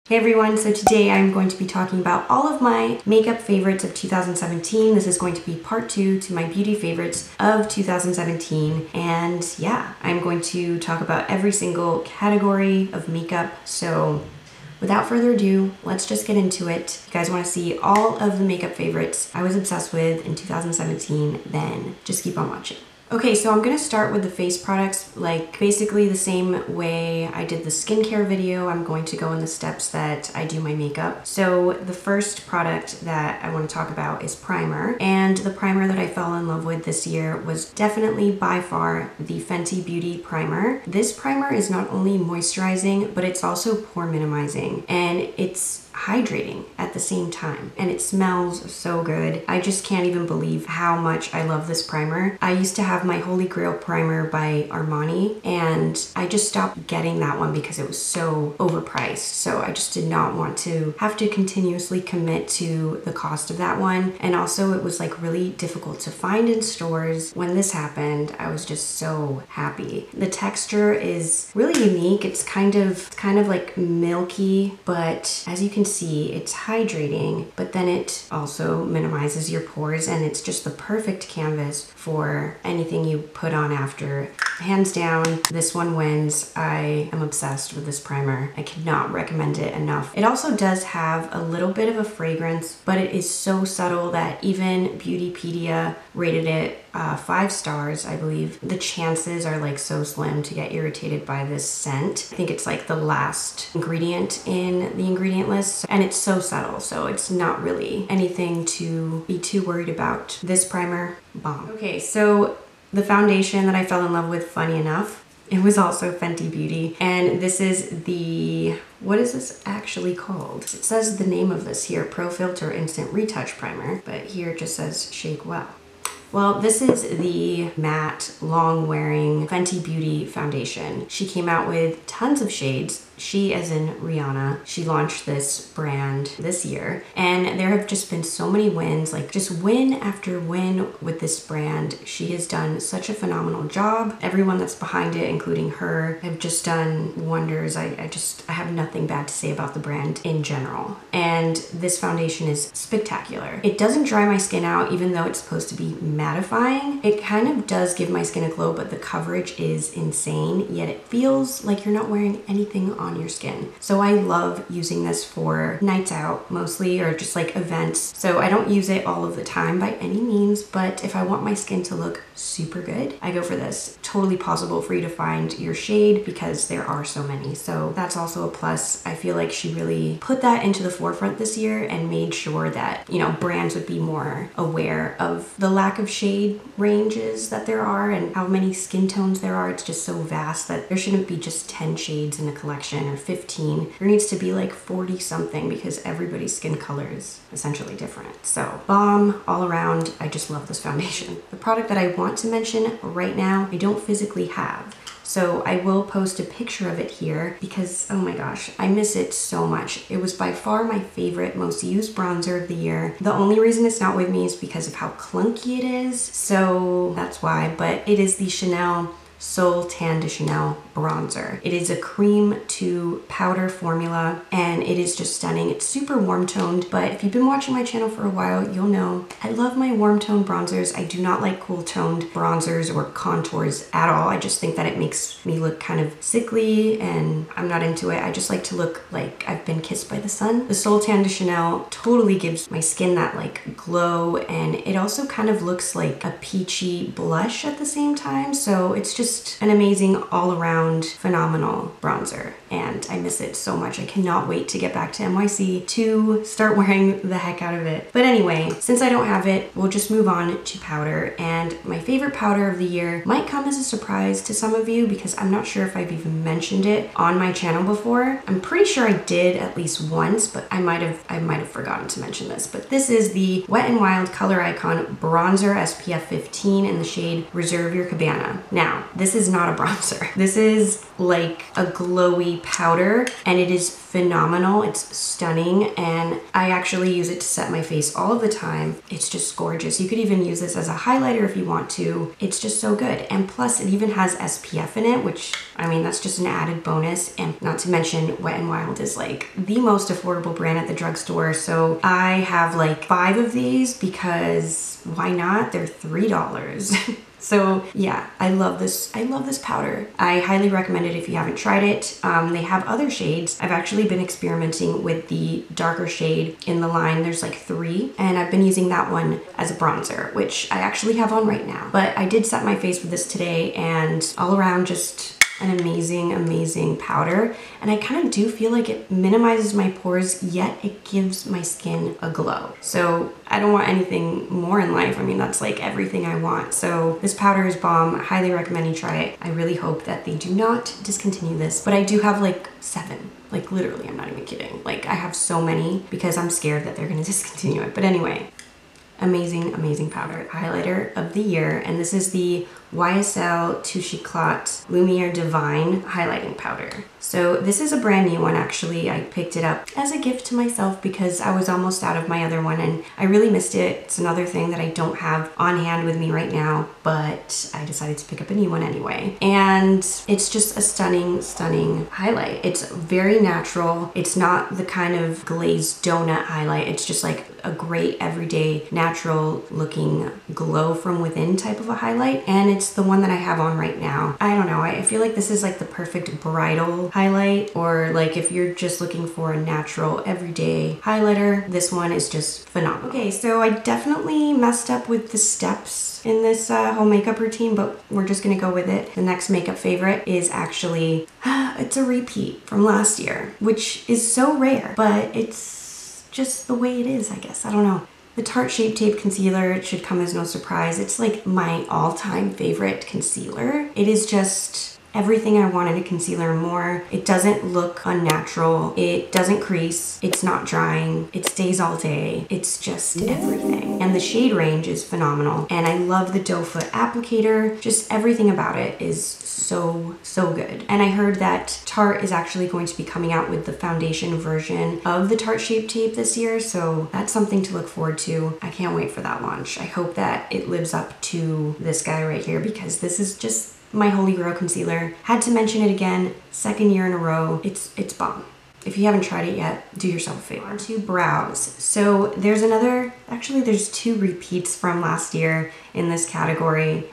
Hey everyone, so today I'm going to be talking about all of my makeup favorites of 2017. This is going to be part 2 to my beauty favorites of 2017. And yeah, I'm going to talk about every single category of makeup. So without further ado, let's just get into it. If you guys want to see all of the makeup favorites I was obsessed with in 2017, then just keep on watching. Okay, so I'm gonna start with the face products, like basically the same way I did the skincare video. I'm going to go in the steps that I do my makeup. So the first product that I want to talk about is primer, and the primer that I fell in love with this year was definitely by far the Fenty Beauty primer. This primer is not only moisturizing, but it's also pore minimizing, and it's hydrating at the same time, and it smells so good. I just can't even believe how much I love this primer. I used to have my Holy Grail primer by Armani, and I just stopped getting that one because it was so overpriced. So I just did not want to have to continuously commit to the cost of that one, and also it was like really difficult to find in stores. When this happened, I was just so happy. The texture is really unique. It's kind of like milky, but as you can see, it's hydrating, but then it also minimizes your pores, and it's just the perfect canvas for anything you put on after. Hands down, this one wins. I am obsessed with this primer. I cannot recommend it enough. It also does have a little bit of a fragrance, but it is so subtle that even Beautypedia rated it 5 stars, I believe. The chances are like so slim to get irritated by this scent. I think it's like the last ingredient in the ingredient list, and it's so subtle, so it's not really anything to be too worried about. This primer, bomb. Okay, so the foundation that I fell in love with, funny enough, it was also Fenty Beauty, and this is the, what is this actually called? It says the name of this here, Pro Filter Instant Retouch Primer, but here it just says Shake Well. Well, this is the matte, long-wearing Fenty Beauty foundation. She came out with tons of shades. She, as in Rihanna, she launched this brand this year, and there have just been so many wins, like just win after win with this brand. She has done such a phenomenal job. Everyone that's behind it, including her, have just done wonders. I have nothing bad to say about the brand in general. And this foundation is spectacular. It doesn't dry my skin out, even though it's supposed to be mattifying. It kind of does give my skin a glow, but the coverage is insane, yet it feels like you're not wearing anything on your skin. So I love using this for nights out mostly, or just like events. So I don't use it all of the time by any means, but if I want my skin to look super good, I go for this. Totally possible for you to find your shade because there are so many. So that's also a plus. I feel like she really put that into the forefront this year and made sure that, you know, brands would be more aware of the lack of shade ranges that there are and how many skin tones there are. It's just so vast that there shouldn't be just 10 shades in a collection or 15. There needs to be like 40 something because everybody's skin color is essentially different. So bomb all around. I just love this foundation. The product that I want to mention right now, I don't physically have. So I will post a picture of it here because, oh my gosh, I miss it so much. It was by far my favorite, most used bronzer of the year. The only reason it's not with me is because of how clunky it is. So that's why, but it is the Chanel Soul Tan de Chanel bronzer. It is a cream to powder formula, and it is just stunning. It's super warm toned, but if you've been watching my channel for a while, you'll know I love my warm toned bronzers. I do not like cool toned bronzers or contours at all. I just think that it makes me look kind of sickly, and I'm not into it. I just like to look like I've been kissed by the sun. The Soul Tan de Chanel totally gives my skin that like glow, and it also kind of looks like a peachy blush at the same time. So it's just an amazing all-around phenomenal bronzer, and I miss it so much. I cannot wait to get back to NYC to start wearing the heck out of it. But anyway, since I don't have it, we'll just move on to powder. And my favorite powder of the year might come as a surprise to some of you because I'm not sure if I've even mentioned it on my channel before. I'm pretty sure I did at least once, but I might have forgotten to mention this. But this is the Wet n Wild Color Icon Bronzer SPF 15 in the shade Reserve Your Cabana. Now, This is not a bronzer. This is like a glowy powder, and it is phenomenal. It's stunning, and I actually use it to set my face all of the time. It's just gorgeous. You could even use this as a highlighter if you want to. It's just so good. And plus it even has SPF in it, which, I mean, that's just an added bonus. And not to mention, Wet n Wild is like the most affordable brand at the drugstore. So I have like 5 of these because why not? They're $3. So yeah, I love this. I love this powder. I highly recommend it if you haven't tried it. They have other shades. I've actually been experimenting with the darker shade in the line. There's like 3, and I've been using that one as a bronzer, which I actually have on right now. But I did set my face with this today, and all around just an amazing, amazing powder. And I kind of do feel like it minimizes my pores, yet it gives my skin a glow. So I don't want anything more in life. I mean, that's like everything I want. So this powder is bomb. I highly recommend you try it. I really hope that they do not discontinue this, but I do have like 7. Like literally, I'm not even kidding. Like I have so many because I'm scared that they're gonna discontinue it. But anyway, amazing, amazing powder. Highlighter of the year, and this is the YSL Touche Eclat Lumiere Divine highlighting powder. So this is a brand new one. Actually, I picked it up as a gift to myself because I was almost out of my other one and I really missed it. It's another thing that I don't have on hand with me right now, but I decided to pick up a new one anyway. And it's just a stunning, stunning highlight. It's very natural. It's not the kind of glazed donut highlight. It's just like a great everyday natural looking glow from within type of a highlight, and it's the one that I have on right now. I don't know, I feel like this is like the perfect bridal highlight, or like if you're just looking for a natural everyday highlighter, this one is just phenomenal. Okay, so I definitely messed up with the steps in this whole makeup routine, but we're just gonna go with it. The next makeup favorite is actually, it's a repeat from last year, which is so rare, but it's just the way it is, I guess. I don't know. The Tarte Shape Tape Concealer, it should come as no surprise. It's like my all-time favorite concealer. It is just everything I want in a concealer and more. It doesn't look unnatural. It doesn't crease. It's not drying. It stays all day. It's just everything. And the shade range is phenomenal. And I love the doe foot applicator. Just everything about it is so, so good. And I heard that Tarte is actually going to be coming out with the foundation version of the Tarte Shape Tape this year. So that's something to look forward to. I can't wait for that launch. I hope that it lives up to this guy right here because this is just my holy grail concealer. Had to mention it again, 2nd year in a row. It's bomb. If you haven't tried it yet, do yourself a favor. On to brows. So there's there's 2 repeats from last year in this category.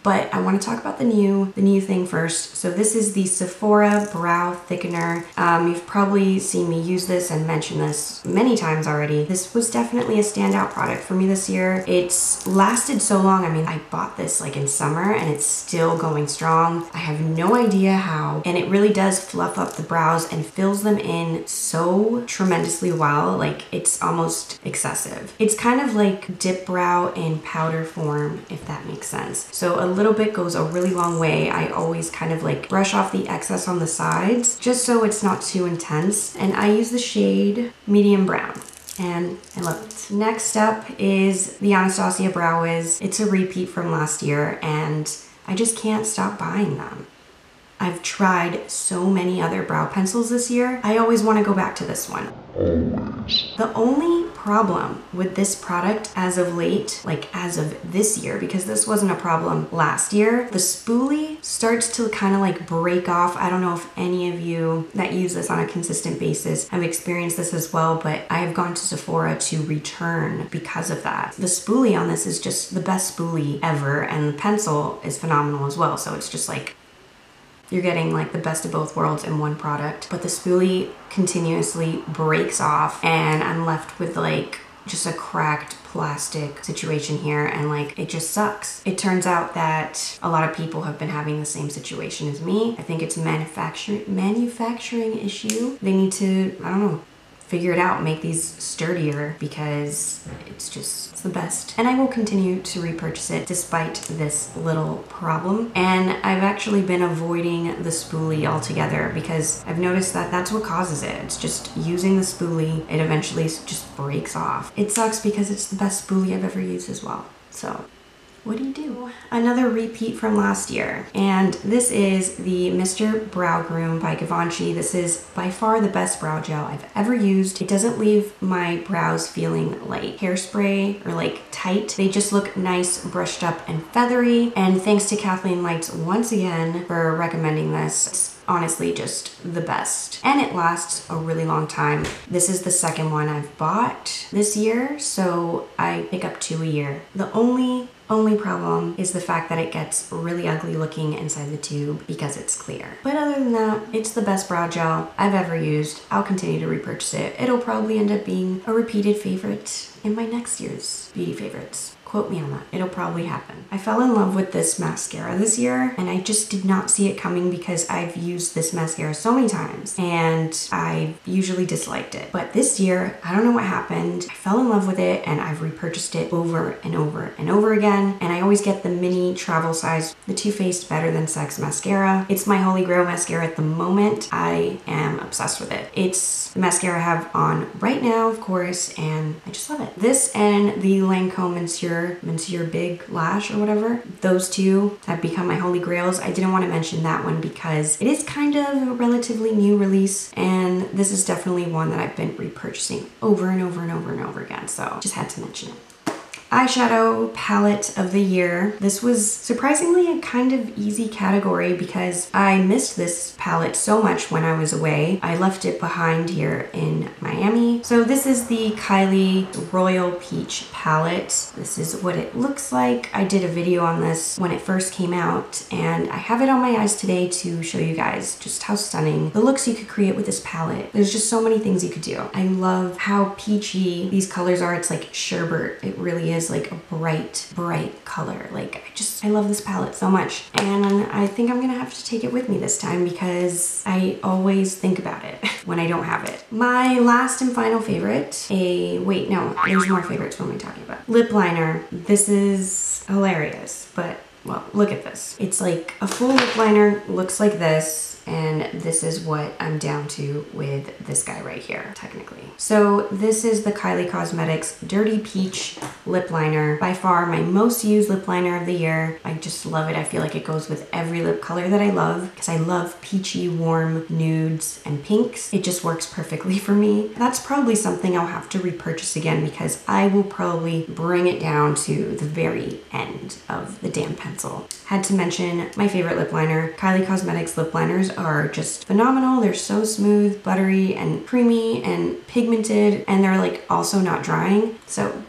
But I want to talk about the new thing first. So this is the Sephora Brow Thickener. You've probably seen me use this and mention this many times already. This was definitely a standout product for me this year. It's lasted so long. I mean, I bought this like in summer and it's still going strong. I have no idea how. And it really does fluff up the brows and fills them in so tremendously well. Like it's almost excessive. It's kind of like dip brow in powder form, if that makes sense. So a little bit goes a really long way. I always kind of like brush off the excess on the sides just so it's not too intense. And I use the shade medium brown and I love it. Next up is the Anastasia Brow Wiz. It's a repeat from last year and I just can't stop buying them. I've tried so many other brow pencils this year. I always want to go back to this one. Always. The only problem with this product as of late, like as of this year, because this wasn't a problem last year, the spoolie starts to kind of like break off. I don't know if any of you that use this on a consistent basis have experienced this as well, but I have gone to Sephora to return because of that. The spoolie on this is just the best spoolie ever, and the pencil is phenomenal as well. So it's just like, you're getting like the best of both worlds in one product, but the spoolie continuously breaks off and I'm left with like just a cracked plastic situation here, and like it just sucks. It turns out that a lot of people have been having the same situation as me. I think it's a manufacturing issue. They need to, I don't know, figure it out, make these sturdier, because it's the best. And I will continue to repurchase it despite this little problem. And I've actually been avoiding the spoolie altogether because I've noticed that that's what causes it. It's just using the spoolie, it eventually just breaks off. It sucks because it's the best spoolie I've ever used as well. So what do you do? Another repeat from last year, and this is the Mr. Brow Groom by Givenchy. This is by far the best brow gel I've ever used. It doesn't leave my brows feeling like hairspray or like tight. They just look nice, brushed up and feathery, and thanks to Kathleen Lights once again for recommending this. It's honestly just the best, and it lasts a really long time. This is the second one I've bought this year, so I pick up 2 a year. The only problem is the fact that it gets really ugly looking inside the tube because it's clear. But other than that, it's the best brow gel I've ever used. I'll continue to repurchase it. It'll probably end up being a repeated favorite in my next year's beauty favorites. Quote me on that. It'll probably happen. I fell in love with this mascara this year, and I just did not see it coming because I've used this mascara so many times and I usually disliked it. But this year, I don't know what happened. I fell in love with it and I've repurchased it over and over and over again. And I always get the mini travel size, the Too Faced Better Than Sex mascara. It's my holy grail mascara at the moment. I am obsessed with it. It's the mascara I have on right now, of course, and I just love it. This and the Lancome Monsieur Big Lash or whatever, those two have become my holy grails. I didn't want to mention that one because it is kind of a relatively new release, and this is definitely one that I've been repurchasing over and over and over and over again, so just had to mention it. Eyeshadow palette of the year. This was surprisingly a kind of easy category because I missed this palette so much when I was away. I left it behind here in Miami. So this is the Kylie Royal Peach palette. This is what it looks like. I did a video on this when it first came out, and I have it on my eyes today to show you guys just how stunning the looks you could create with this palette. There's just so many things you could do. I love how peachy these colors are. It's like sherbet. It really is like a bright color. Like I love this palette so much, and I think I'm gonna have to take it with me this time because I always think about it when I don't have it. My last and final favorite, wait, no, there's more favorites. What am I talking about? Lip liner. This is hilarious, but well, look at this. It's like a full lip liner, looks like this. And this is what I'm down to with this guy right here, technically. So this is the Kylie Cosmetics Dirty Peach Lip Liner. By far my most used lip liner of the year. I just love it. I feel like it goes with every lip color that I love because I love peachy, warm nudes and pinks. It just works perfectly for me. That's probably something I'll have to repurchase again because I will probably bring it down to the very end of the damn pencil. Had to mention my favorite lip liner. Kylie Cosmetics lip liners are just phenomenal. They're so smooth, buttery, and creamy, and pigmented, and they're like also not drying. So,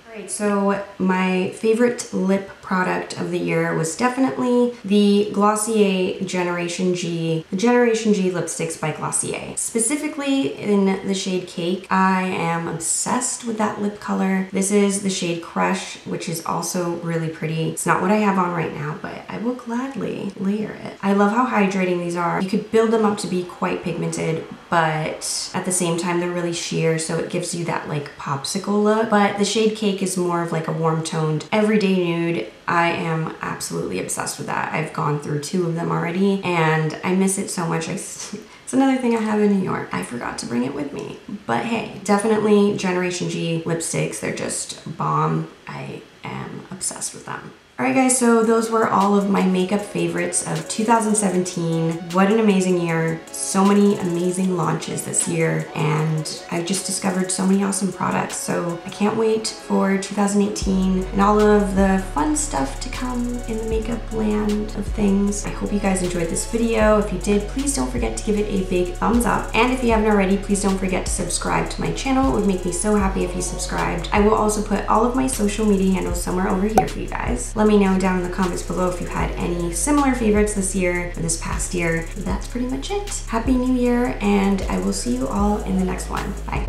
alright, so my favorite lip product of the year was definitely the Glossier Generation G, the Generation G lipsticks by Glossier. Specifically in the shade Cake, I am obsessed with that lip color. This is the shade Crush, which is also really pretty. It's not what I have on right now, but I will gladly layer it. I love how hydrating these are. You could build them up to be quite pigmented, but at the same time they're really sheer, so it gives you that like popsicle look. But the shade Cake is more of like a warm toned everyday nude. I am absolutely obsessed with that. I've gone through 2 of them already and I miss it so much. It's another thing I have in New York. I forgot to bring it with me. But hey, definitely Generation G lipsticks. They're just bomb. I am obsessed with them. Alright guys, so those were all of my makeup favorites of 2017. What an amazing year. So many amazing launches this year, and I've just discovered so many awesome products. So I can't wait for 2018 and all of the fun stuff to come in the makeup land of things. I hope you guys enjoyed this video. If you did, please don't forget to give it a big thumbs up. And if you haven't already, please don't forget to subscribe to my channel. It would make me so happy if you subscribed. I will also put all of my social media handles somewhere over here for you guys. Let me know down in the comments below if you had any similar favorites this year or this past year. That's pretty much it. Happy New Year, and I will see you all in the next one. Bye.